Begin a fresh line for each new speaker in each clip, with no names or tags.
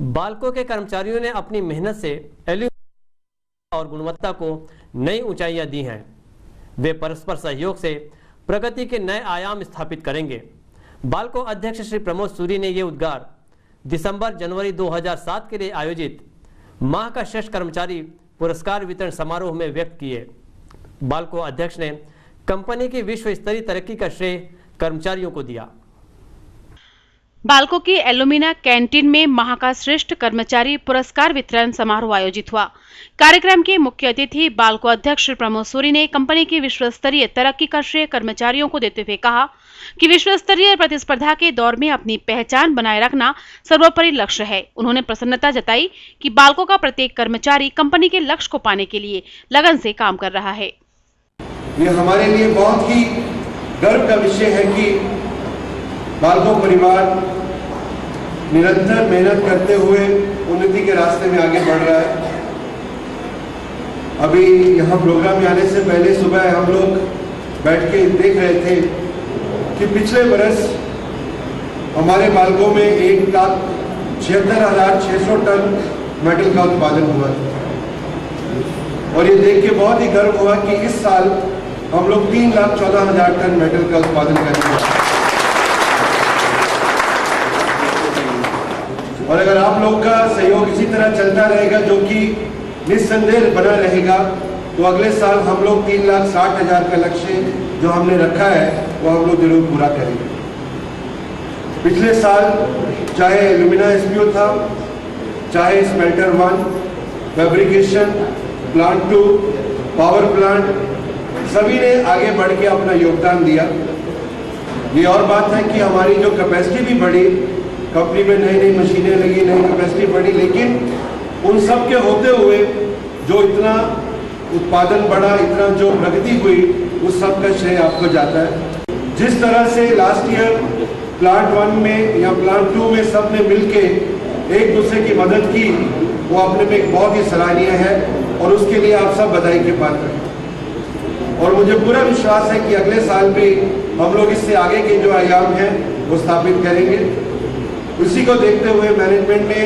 बाल्को के कर्मचारियों ने अपनी मेहनत से एल्यूमिनियम और गुणवत्ता को नई ऊंचाइयां दी हैं। वे परस्पर सहयोग से प्रगति के नए आयाम स्थापित करेंगे। बाल्को अध्यक्ष श्री प्रमोद सूरी ने ये उद्गार दिसंबर-जनवरी 2007 के लिए आयोजित माह का श्रेष्ठ कर्मचारी पुरस्कार वितरण समारोह में व्यक्त किए। बाल्को अध्यक्ष ने कंपनी की विश्व स्तरीय तरक्की का श्रेय कर्मचारियों को दिया।
बाल्को की एल्यूमिना कैंटीन में माह का श्रेष्ठ कर्मचारी पुरस्कार वितरण समारोह आयोजित हुआ। कार्यक्रम के मुख्य अतिथि बाल्को अध्यक्ष श्री प्रमोद सूरी ने कंपनी की विश्व स्तरीय तरक्की का श्रेय कर्मचारियों को देते हुए कहा कि विश्व स्तरीय प्रतिस्पर्धा के दौर में अपनी पहचान बनाए रखना सर्वोपरि लक्ष्य है। उन्होंने प्रसन्नता जताई कि बाल्को का प्रत्येक कर्मचारी कंपनी के लक्ष्य को पाने के लिए लगन से काम कर रहा है।
ये हमारे लिए बहुत ही गर्व का विषय है कि बाल्को परिवार निरंतर मेहनत करते हुए उन्नति के रास्ते में आगे बढ़ रहा है। अभी यहाँ प्रोग्राम में आने से पहले सुबह हम लोग बैठ के देख रहे थे कि पिछले बरस हमारे बाल्को में 1,76,600 टन मेटल का उत्पादन हुआ था और ये देख के बहुत ही गर्व हुआ कि इस साल हम लोग 3,14,000 टन मेटल का उत्पादन करेंगे। और अगर आप लोग का सहयोग इसी तरह चलता रहेगा, जो कि निस्संदेह बना रहेगा, तो अगले साल हम लोग 3,60,000 का लक्ष्य जो हमने रखा है वो हम लोग जरूर पूरा करेंगे। पिछले साल चाहे एल्यूमिना एसपीओ था, चाहे smelter 1, fabrication plant 2, power plant, सभी ने आगे बढ़ के अपना योगदान दिया। ये और बात है कि हमारी जो कैपेसिटी भी बढ़ी, कंपनी में नई नई मशीनें लगी, नई कैपेसिटी बढ़ी, लेकिन उन सब के होते हुए जो इतना उत्पादन बढ़ा, इतना जो प्रगति हुई, उस सब का श्रेय आपको जाता है। जिस तरह से लास्ट ईयर प्लांट 1 में या प्लांट 2 में सब ने मिलके एक दूसरे की मदद की, वो अपने में एक बहुत ही सराहनीय है और उसके लिए आप सब बधाई के पात्र हैं। और मुझे पूरा विश्वास है कि अगले साल भी हम लोग इससे आगे के जो आयाम हैं वो स्थापित करेंगे। उसी को देखते हुए मैनेजमेंट ने,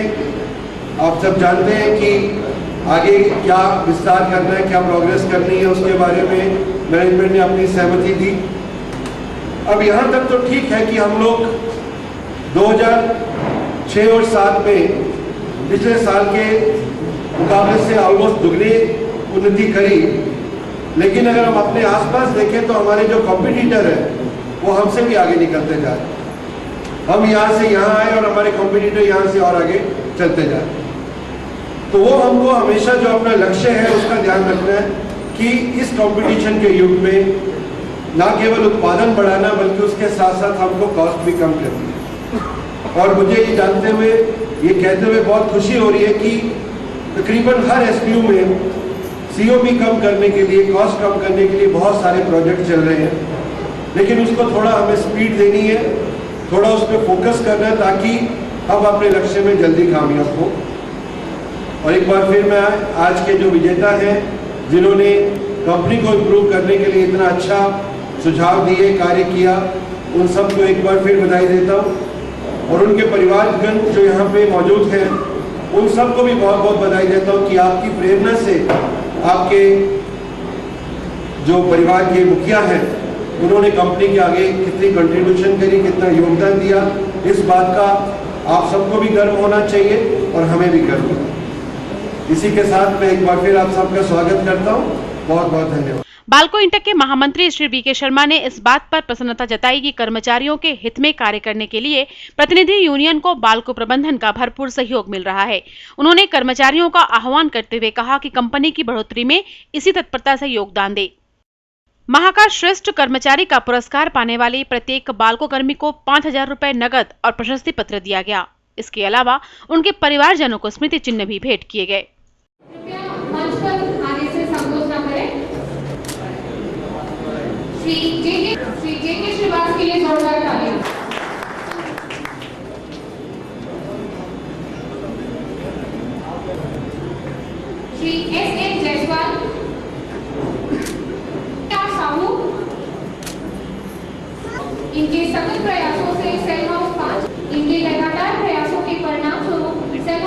आप सब जानते हैं कि आगे क्या विस्तार करना है, क्या प्रोग्रेस करनी है, उसके बारे में मैनेजमेंट ने अपनी सहमति दी। अब यहाँ तक तो ठीक है कि हम लोग 2006 और 7 में पिछले साल के मुकाबले से ऑलमोस्ट दुगनी उन्नति करी, लेकिन अगर हम अपने आसपास देखें तो हमारे जो कॉम्पिटिटर है वो हमसे भी आगे निकलते जा रहे हैं। हम यहाँ से यहाँ आए और हमारे कॉम्पिटिटर यहाँ से और आगे चलते जा रहे हैं। तो वो हमको हमेशा जो अपना लक्ष्य है उसका ध्यान रखना है कि इस कंपटीशन के युग में ना केवल उत्पादन बढ़ाना बल्कि उसके साथ साथ हमको कॉस्ट भी कम करनी है। और मुझे ये जानते हुए, ये कहते हुए बहुत खुशी हो रही है कि तकरीबन हर एसपीयू में सीओपी कम करने के लिए, कॉस्ट कम करने के लिए बहुत सारे प्रोजेक्ट चल रहे हैं, लेकिन उसको थोड़ा हमें स्पीड देनी है, थोड़ा उस पर फोकस करना है ताकि हम अपने लक्ष्य में जल्दी कामयाब हो। और एक बार फिर मैं आज के जो विजेता हैं, जिन्होंने कंपनी को इम्प्रूव करने के लिए इतना अच्छा सुझाव दिए, कार्य किया, उन सबको एक बार फिर बधाई देता हूँ। और उनके परिवारजन जो यहाँ पे मौजूद हैं, उन सबको भी बहुत बहुत बधाई देता हूँ कि आपकी प्रेरणा से आपके जो परिवार के मुखिया हैं उन्होंने कंपनी के आगे कितनी कंट्रीब्यूशन करी, कितना योगदान दिया, इस बात का आप सबको भी गर्व होना चाहिए और हमें भी गर्व होना। इसी के साथ मैं एक बार फिर आप सबका स्वागत करता हूँ। बहुत बहुत धन्यवाद।
बाल्को इंटेक के महामंत्री श्री वी.के. शर्मा ने इस बात पर प्रसन्नता जताई कि कर्मचारियों के हित में कार्य करने के लिए प्रतिनिधि यूनियन को बाल्को प्रबंधन का भरपूर सहयोग मिल रहा है। उन्होंने कर्मचारियों का आह्वान करते हुए कहा कि कंपनी की बढ़ोतरी में इसी तत्परता से योगदान दे। माह का श्रेष्ठ कर्मचारी का पुरस्कार पाने वाले प्रत्येक बाल्को कर्मी को 5,000 रुपए नगद और प्रशस्ति पत्र दिया गया। इसके अलावा उनके परिवारजनों को स्मृति चिन्ह भी भेंट किए गए।
श्री जे.के. श्रीवास के लिए जोरदार तालियां। श्री एस.एन. जायसवाल, साहू, इनके सतत प्रयासों से सेल हाउस 5, इनके लगातार प्रयासों के परिणाम स्वरूप सेल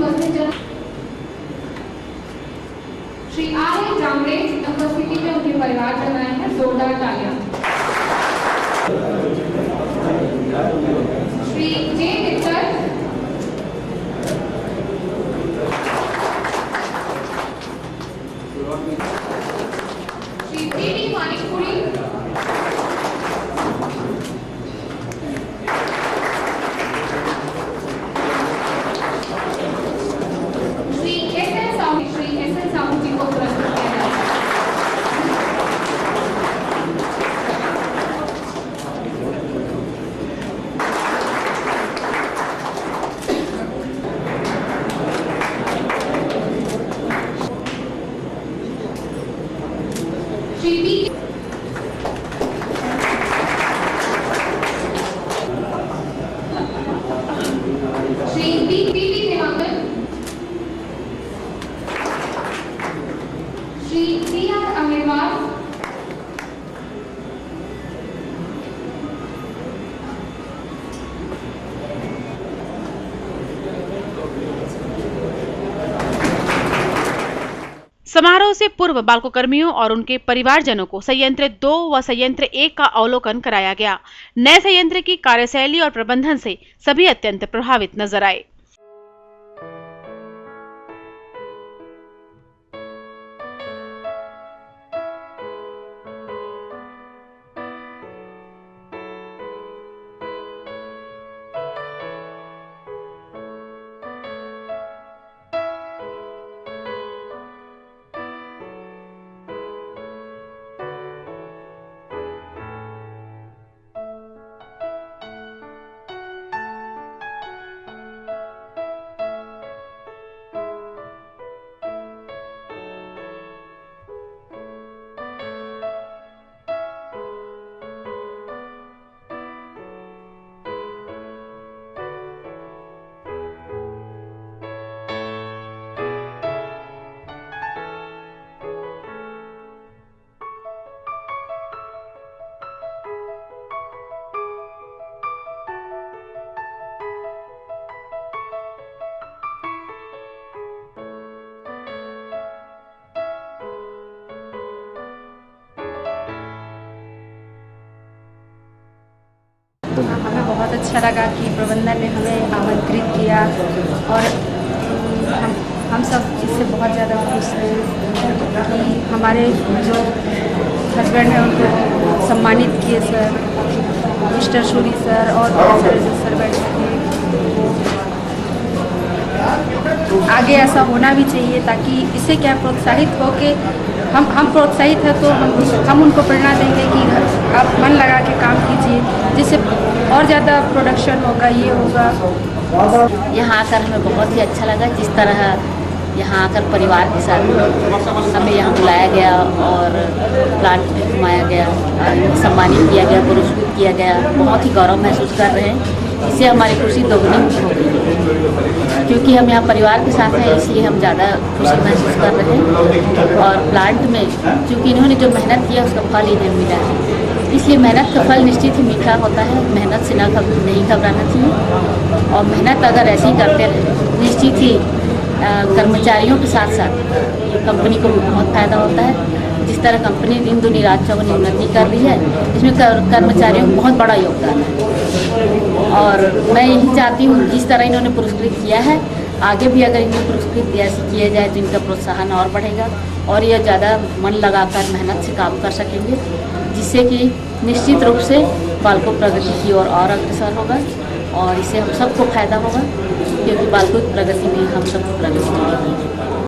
उपस्थित श्री आर एल जामरे उपस्थिति में उनके परिवार चल रहे हैं, जोरदार तालियां। Shri J Mittal, Shri D Manikpuri, Shri S L Sahu ji को पुरस्कृत किया जाएगा। Shri B Dewangan, Shri C R Agrawal,
समारोह से पूर्व बाल्को कर्मियों और उनके परिवारजनों को संयंत्र 2 व संयंत्र 1 का अवलोकन कराया गया। नए संयंत्र की कार्यशैली और प्रबंधन से सभी अत्यंत प्रभावित नजर आए।
हमें बहुत अच्छा लगा कि प्रबंधन ने हमें आमंत्रित किया और हम सब इससे बहुत ज़्यादा खुश हैं कि हमारे जो हस्बैंड हैं उनको सम्मानित किए सर, मिस्टर शूरी सर और बहुत सारे जो सर्वेंट्स थे। आगे ऐसा होना भी चाहिए ताकि इससे क्या प्रोत्साहित हो के हम प्रोत्साहित हैं तो हम उनको प्रेरणा देंगे कि आप मन लगा के काम कीजिए, जिससे और ज़्यादा प्रोडक्शन होगा, ये होगा।
यहाँ आकर हमें बहुत ही अच्छा लगा, जिस तरह यहाँ आकर परिवार के साथ हमें यहाँ बुलाया गया और प्लांट में घुमाया गया, सम्मानित किया गया, पुरस्कृत किया गया। बहुत ही गौरव महसूस कर रहे हैं, इससे हमारी खुशी दोगुनी हो गई क्योंकि हम यहाँ परिवार के साथ हैं, इसलिए हम ज़्यादा खुशी महसूस कर रहे हैं। और प्लांट में चूँकि इन्होंने जो मेहनत किया उसका फल इन्हें मिला है, इसलिए मेहनत का फल निश्चित ही मीठा होता है। मेहनत से नहीं घबराना चाहिए और मेहनत अगर ऐसे ही करते रहे निश्चित ही कर्मचारियों के साथ साथ कंपनी को भी बहुत फ़ायदा होता है। जिस तरह कंपनी दिन दुनी रात चौगुनी उन्नति कर रही है, इसमें कर्मचारियों को बहुत बड़ा योगदान है और मैं यही चाहती हूँ जिस तरह इन्होंने पुरस्कृत किया है, आगे भी अगर इन्हें पुरस्कृत ऐसे किया जाए तो इनका प्रोत्साहन और बढ़ेगा और ये ज़्यादा मन लगाकर मेहनत से काम कर सकेंगे, जिससे कि निश्चित रूप से बाल्को प्रगति की ओर और अग्रसर होगा और इससे हम सबको फायदा होगा क्योंकि बाल्को प्रगति में हम सबको प्रगति मिलेगी।